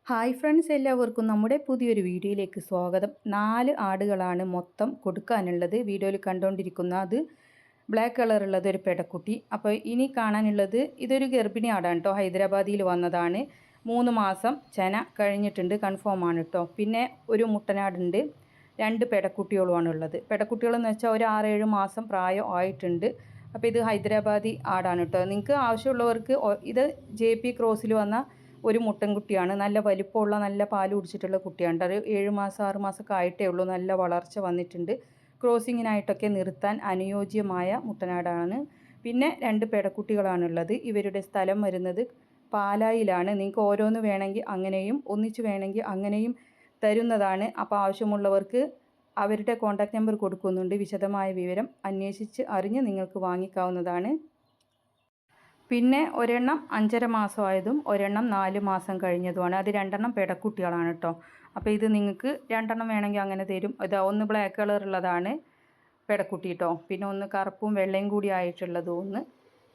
Hi friends, എല്ലാവർക്കും നമ്മുടെ പുതിയൊരു വീഡിയോയിലേക്ക് സ്വാഗതം. 4 ആടുകളാണ് മൊത്തം കൊടുക്കാനുള്ളത്. വീഡിയോയിൽ കണ്ടുകൊണ്ടിരിക്കുന്നത് ബ്ലാക്ക് കളറുള്ളത് ഒരു പെടക്കുട്ടി. അപ്പോൾ ഇനി കാണാനുള്ളത് ഇതൊരു ഗർഭിണി ആടാണ് കേട്ടോ. ഹൈദരാബാദിൽ വന്നതാണ്. 3 മാസം ചെന കഴിഞ്ഞിട്ടുണ്ട്, കൺഫേം ആണ് കേട്ടോ. പിന്നെ ഒരു മുട്ടനാടുണ്ട്, 2 പെടക്കുട്ടികളുമാണ് ഉള്ളത്. പെടക്കുട്ടികളെന്ന് വെച്ചാൽ ഒരു 6-7 മാസം പ്രായം ആയിട്ടുണ്ട്. അപ്പോൾ ഇത് ഹൈദരാബാദി ആടാണ് കേട്ടോ. നിങ്ങൾക്ക് ആവശ്യമുള്ളവർക്ക് ഇത് JP ക്രോസിൽ വന്ന ഒരു മുട്ടൻകുട്ടിയാണ്. നല്ല വലിപ്പമുള്ള, നല്ല പാൽ കുടിച്ചിട്ടുള്ള കുട്ടിയാണ്. ഒരു 7 മാസം 6 മാസമൊക്കെ ആയിട്ടേ ഉള്ളൂ. നല്ല വളർച്ച വന്നിട്ടുണ്ട്. ക്രോസിങ്ങിനായിട്ടൊക്കെ നിർത്താൻ അനുയോജ്യമായ മുട്ടനാടാണ്. പിന്നെ 2 പെടക്കുട്ടികളാണുള്ളത്. ഇവരുടെ സ്ഥലം വരുന്നത് പാലായിലാണ്. നിങ്ങൾക്ക് ഓരോന്ന് വേണമെങ്കിൽ അങ്ങനെയും ഒന്നിച്ച് വേണമെങ്കിൽ അങ്ങനെയും തരുന്നതാണ്. അപ്പോൾ ആവശ്യമുള്ളവർക്ക് അവരുടെ കോൺടാക്റ്റ് നമ്പർ കൊടുക്കുന്നുണ്ട്. വിശദമായ വിവരം അന്വേഷിച്ച് അറിഞ്ഞ് നിങ്ങൾക്ക് വാങ്ങിക്കാവുന്നതാണ്. പിന്നെ ഒരെണ്ണം 5.5 മാസമായതും ഒരെണ്ണം 4 മാസം കഴിഞ്ഞതുമാണ്. അത് 2 പെടക്കുട്ടികളാണ് കേട്ടോ. അപ്പോൾ ഇത് നിങ്ങൾക്ക് 2 വേണമെങ്കിൽ അങ്ങനെ തരും. ഒന്ന് ബ്ലാക്ക് കളറുള്ളതാണ് പെടക്കുട്ടി കേട്ടോ. പിന്നെ ഒന്ന് കറുപ്പും വെള്ളയും കൂടി ആയിട്ടുള്ളത് ഒന്ന്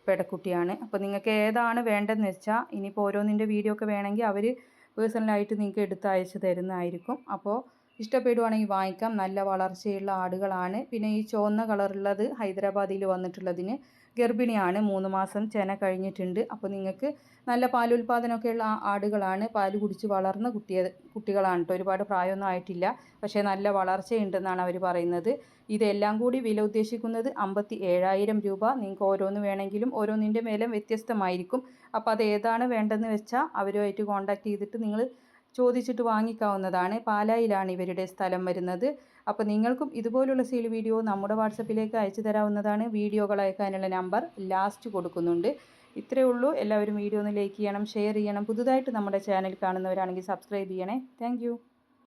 പെടക്കുട്ടിയാണ്. അപ്പോൾ നിങ്ങൾക്ക് ഏതാണ് വേണ്ടതെന്ന് വെച്ചാൽ ഇനിയിപ്പോൾ ഓരോന്നിൻ്റെ വീഡിയോ ഒക്കെ വേണമെങ്കിൽ അവർ പേഴ്സണലായിട്ട് നിങ്ങൾക്ക് എടുത്ത് അയച്ച് തരുന്നതായിരിക്കും. അപ്പോൾ ഇഷ്ടപ്പെടുവാണെങ്കിൽ വാങ്ങിക്കാം. നല്ല വളർച്ചയുള്ള ആടുകളാണ്. പിന്നെ ഈ ചുവന്ന കളറുള്ളത് ഹൈദരാബാദിൽ വന്നിട്ടുള്ളതിന് ഗർഭിണിയാണ്. 3 മാസം ചെന കഴിഞ്ഞിട്ടുണ്ട്. അപ്പോൾ നിങ്ങൾക്ക് നല്ല പാലുൽപാദനമൊക്കെയുള്ള ആടുകളാണ്. പാല് കുടിച്ച് വളർന്ന കുട്ടികളാണ് കേട്ടോ. ഒരുപാട് പ്രായമൊന്നും ആയിട്ടില്ല, പക്ഷേ നല്ല വളർച്ചയുണ്ടെന്നാണ് അവർ പറയുന്നത്. ഇതെല്ലാം കൂടി വില ഉദ്ദേശിക്കുന്നത് 57,000 രൂപ. നിങ്ങൾക്ക് ഓരോന്ന് വേണമെങ്കിലും ഓരോന്നിൻ്റെ മേലെ വ്യത്യസ്തമായിരിക്കും. അപ്പോൾ അത് ഏതാണ് വേണ്ടതെന്ന് വെച്ചാൽ അവരുമായിട്ട് കോൺടാക്റ്റ് ചെയ്തിട്ട് നിങ്ങൾ ചോദിച്ചിട്ട് വാങ്ങിക്കാവുന്നതാണ്. പാലായിലാണ് ഇവരുടെ സ്ഥലം വരുന്നത്. അപ്പോൾ നിങ്ങൾക്കും ഇതുപോലുള്ള സെയിൽ വീഡിയോ നമ്മുടെ വാട്സപ്പിലേക്ക് അയച്ചു തരാവുന്നതാണ്. വീഡിയോകൾ അയക്കാനുള്ള നമ്പർ ലാസ്റ്റ് കൊടുക്കുന്നുണ്ട്. ഇത്രയേ ഉള്ളൂ. എല്ലാവരും വീഡിയോ ഒന്ന് ലൈക്ക് ചെയ്യണം, ഷെയർ ചെയ്യണം. പുതുതായിട്ട് നമ്മുടെ ചാനൽ കാണുന്നവരാണെങ്കിൽ സബ്സ്ക്രൈബ് ചെയ്യണേ. താങ്ക്